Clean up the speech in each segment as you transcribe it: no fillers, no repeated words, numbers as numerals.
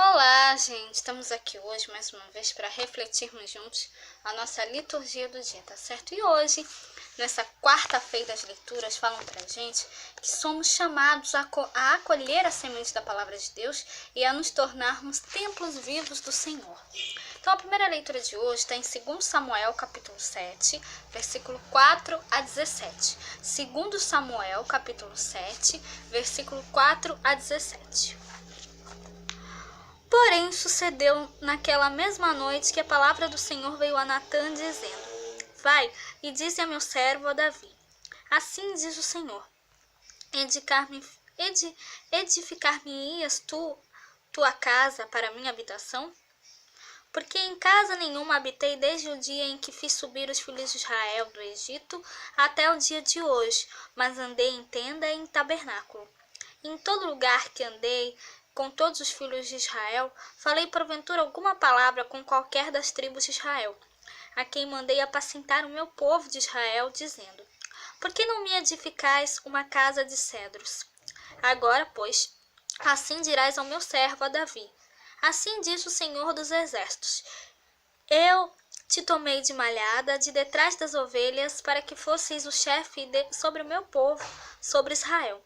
Olá, gente! Estamos aqui hoje mais uma vez para refletirmos juntos a nossa liturgia do dia, tá certo? E hoje, nessa quarta-feira, as leituras falam pra gente que somos chamados a acolher a semente da palavra de Deus e a nos tornarmos templos vivos do Senhor. Então, a primeira leitura de hoje está em 2 Samuel, capítulo 7, versículo 4 a 17. 2 Samuel, capítulo 7, versículo 4 a 17. Porém, sucedeu naquela mesma noite que a palavra do Senhor veio a Natã, dizendo: Vai e dize a meu servo a Davi: Assim diz o Senhor: edificar-me-ias tua casa para minha habitação? Porque em casa nenhuma habitei desde o dia em que fiz subir os filhos de Israel do Egito até o dia de hoje, mas andei em tenda e em tabernáculo. Em todo lugar que andei com todos os filhos de Israel, falei porventura alguma palavra com qualquer das tribos de Israel, a quem mandei apacentar o meu povo de Israel, dizendo: Por que não me edificais uma casa de cedros? Agora, pois, assim dirás ao meu servo a Davi: Assim diz o Senhor dos Exércitos: Eu te tomei de malhada de detrás das ovelhas, para que fosseis o chefe sobre o meu povo, sobre Israel.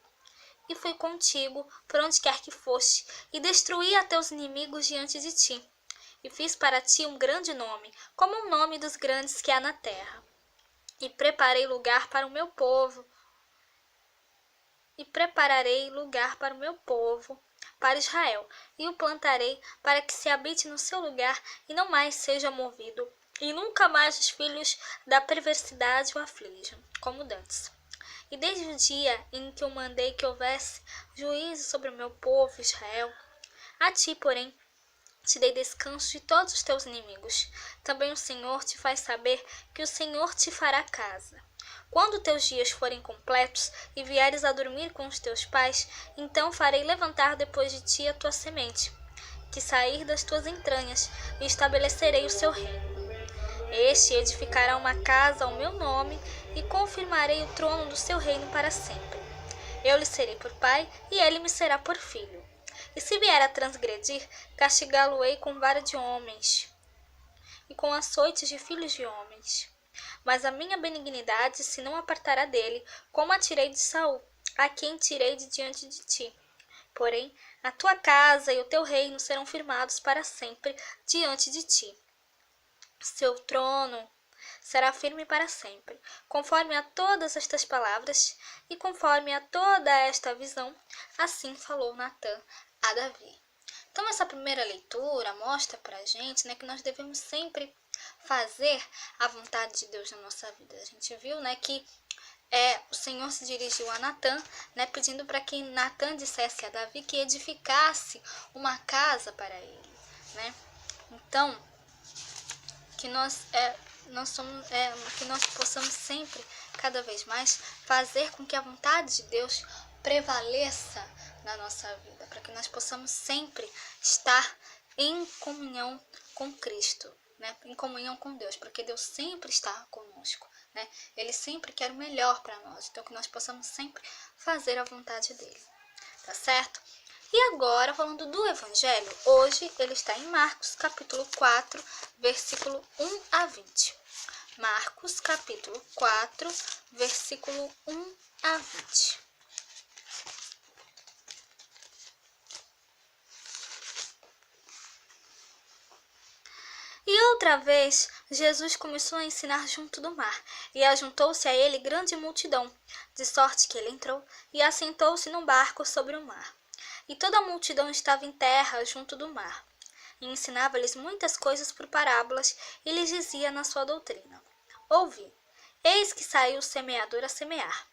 E fui contigo por onde quer que foste, e destruí a teus inimigos diante de ti. E fiz para ti um grande nome, como o nome dos grandes que há na terra. E prepararei lugar para o meu povo, para Israel, e o plantarei para que se habite no seu lugar e não mais seja movido, e nunca mais os filhos da perversidade o aflijam, como dantes. E desde o dia em que eu mandei que houvesse juízo sobre o meu povo Israel, a ti, porém, te dei descanso de todos os teus inimigos. Também o Senhor te faz saber que o Senhor te fará casa. Quando teus dias forem completos e vieres a dormir com os teus pais, então farei levantar depois de ti a tua semente, que sair das tuas entranhas, e estabelecerei o seu reino. Este edificará uma casa ao meu nome, e confirmarei o trono do seu reino para sempre. Eu lhe serei por pai, e ele me será por filho. E se vier a transgredir, castigá-lo-ei com vara de homens, e com açoites de filhos de homens. Mas a minha benignidade se não apartará dele, como a tirei de Saul, a quem tirei de diante de ti. Porém, a tua casa e o teu reino serão firmados para sempre diante de ti. Seu trono será firme para sempre, conforme a todas estas palavras e conforme a toda esta visão, assim falou Natã a Davi. Então, essa primeira leitura mostra pra gente, que nós devemos sempre fazer a vontade de Deus na nossa vida. A gente viu, que o Senhor se dirigiu a Natã, pedindo para que Natã dissesse a Davi que edificasse uma casa para ele, Então, que que nós possamos sempre, cada vez mais, fazer com que a vontade de Deus prevaleça na nossa vida, para que nós possamos sempre estar em comunhão com Cristo, em comunhão com Deus, porque Deus sempre está conosco, Ele sempre quer o melhor para nós, então que nós possamos sempre fazer a vontade dele, tá certo? E agora, falando do Evangelho, hoje ele está em Marcos, capítulo 4, versículo 1 a 20. Marcos, capítulo 4, versículo 1 a 20. E outra vez, Jesus começou a ensinar junto do mar, e ajuntou-se a ele grande multidão, de sorte que ele entrou e assentou-se num barco sobre o mar. E toda a multidão estava em terra junto do mar. E ensinava-lhes muitas coisas por parábolas, e lhes dizia na sua doutrina: Ouvi, eis que saiu o semeador a semear.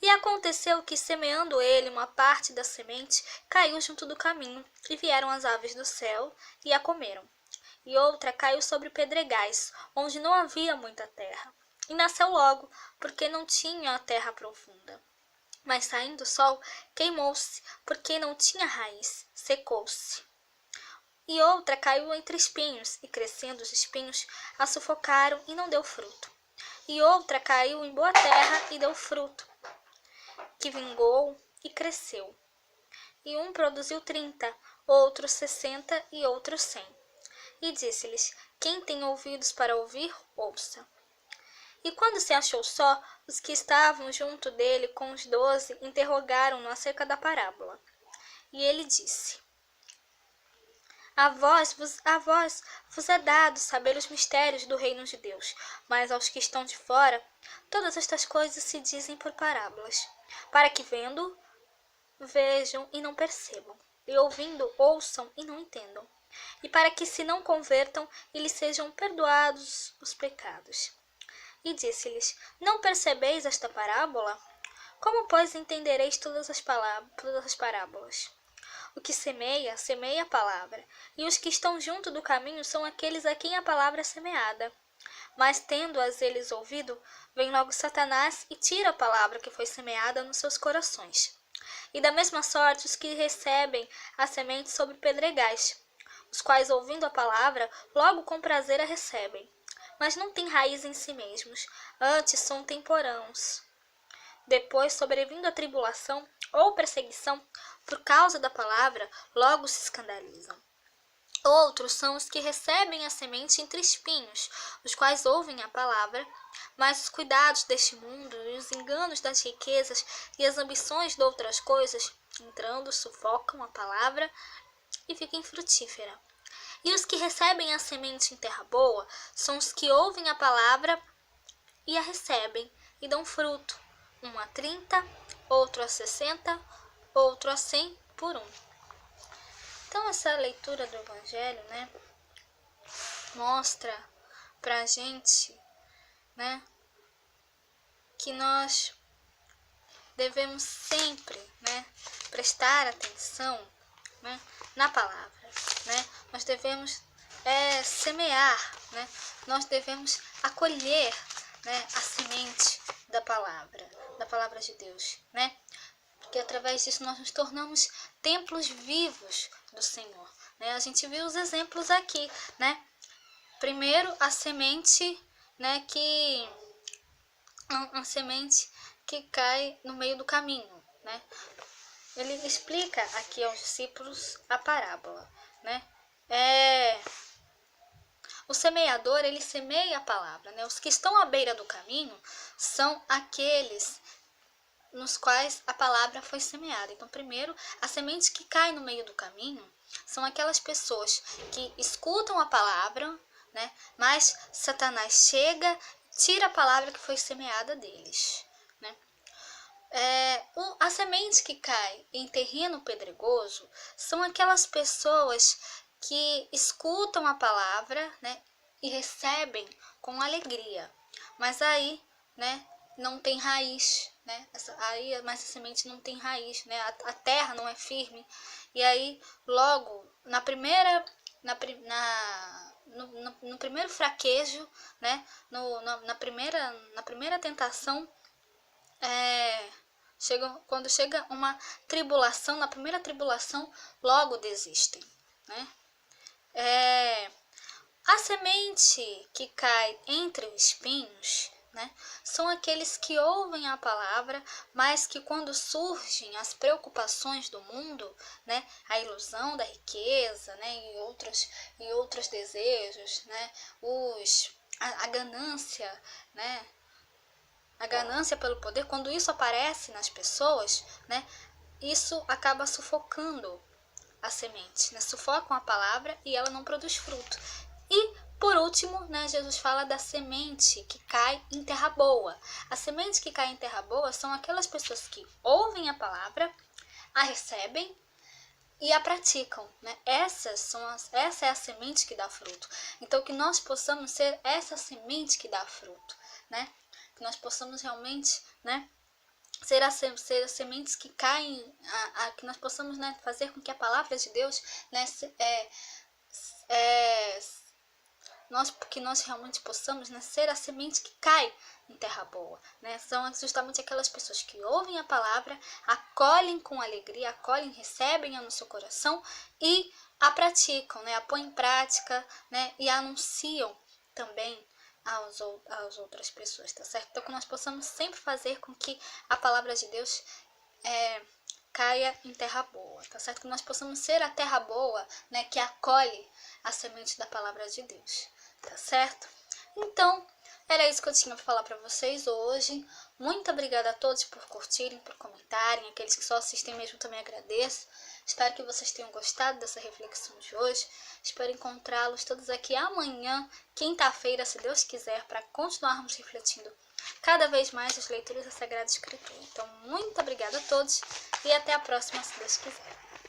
E aconteceu que, semeando ele uma parte da semente, caiu junto do caminho, e vieram as aves do céu, e a comeram. E outra caiu sobre pedregais, onde não havia muita terra. E nasceu logo, porque não tinha a terra profunda. Mas saindo o sol, queimou-se, porque não tinha raiz, secou-se. E outra caiu entre espinhos, e crescendo os espinhos, a sufocaram e não deu fruto. E outra caiu em boa terra e deu fruto, que vingou e cresceu. E um produziu 30, outros 60 e outros 100. E disse-lhes: quem tem ouvidos para ouvir, ouça. E quando se achou só, os que estavam junto dele com os 12 interrogaram-no acerca da parábola. E ele disse: a vós vos é dado saber os mistérios do reino de Deus, mas aos que estão de fora, todas estas coisas se dizem por parábolas, para que vendo, vejam e não percebam, e ouvindo, ouçam e não entendam, e para que se não convertam e lhes sejam perdoados os pecados. E disse-lhes: não percebeis esta parábola? Como, pois, entendereis todas as parábolas? O que semeia, semeia a palavra, e os que estão junto do caminho são aqueles a quem a palavra é semeada. Mas, tendo-as eles ouvido, vem logo Satanás e tira a palavra que foi semeada nos seus corações. E da mesma sorte os que recebem a semente sobre pedregais, os quais, ouvindo a palavra, logo com prazer a recebem, mas não têm raiz em si mesmos, antes são temporãos. Depois, sobrevindo a tribulação ou perseguição por causa da palavra, logo se escandalizam. Outros são os que recebem a semente entre espinhos, os quais ouvem a palavra, mas os cuidados deste mundo e os enganos das riquezas e as ambições de outras coisas, entrando, sufocam a palavra e fica infrutífera. E os que recebem a semente em terra boa são os que ouvem a palavra e a recebem e dão fruto, um a 30, outro a 60, outro a 100 por um. Então essa leitura do Evangelho, mostra pra gente, que nós devemos sempre, prestar atenção, na palavra, Nós devemos semear, Nós devemos acolher, a semente da palavra de Deus, Porque através disso nós nos tornamos templos vivos do Senhor, A gente viu os exemplos aqui, Primeiro a semente, a semente que cai no meio do caminho, Ele explica aqui aos discípulos a parábola, O semeador, ele semeia a palavra, Os que estão à beira do caminho são aqueles nos quais a palavra foi semeada. Então, primeiro, a semente que cai no meio do caminho são aquelas pessoas que escutam a palavra, mas Satanás chega, tira a palavra que foi semeada deles, A semente que cai em terreno pedregoso são aquelas pessoas que escutam a palavra, e recebem com alegria, mas aí, não tem raiz, mas a semente não tem raiz, a terra não é firme, e aí logo no primeiro fraquejo, na primeira tentação, quando chega uma tribulação, na primeira tribulação, logo desistem, A semente que cai entre os espinhos, são aqueles que ouvem a palavra, mas que quando surgem as preocupações do mundo, a ilusão da riqueza, e outros desejos, a ganância, a ganância pelo poder, quando isso aparece nas pessoas, isso acaba sufocando a semente, sufocam a palavra e ela não produz fruto. E, por último, Jesus fala da semente que cai em terra boa. A semente que cai em terra boa são aquelas pessoas que ouvem a palavra, a recebem e a praticam, Essa é a semente que dá fruto. Então, que nós possamos ser essa semente que dá fruto, Que nós possamos realmente, ser as sementes que caem, que nós possamos, fazer com que a palavra de Deus, que nós realmente possamos, ser a semente que cai em terra boa, São justamente aquelas pessoas que ouvem a palavra, acolhem com alegria, recebem-a no seu coração e a praticam, a põem em prática, e a anunciam também às outras pessoas, tá certo? Então, que nós possamos sempre fazer com que a palavra de Deus caia em terra boa, tá certo? Que nós possamos ser a terra boa, né, que acolhe a semente da palavra de Deus, tá certo? Então, era isso que eu tinha para falar para vocês hoje. Muito obrigada a todos por curtirem, por comentarem. Aqueles que só assistem mesmo também agradeço. Espero que vocês tenham gostado dessa reflexão de hoje. Espero encontrá-los todos aqui amanhã, quinta-feira, se Deus quiser, para continuarmos refletindo cada vez mais as leituras da Sagrada Escritura. Então, muito obrigada a todos e até a próxima, se Deus quiser.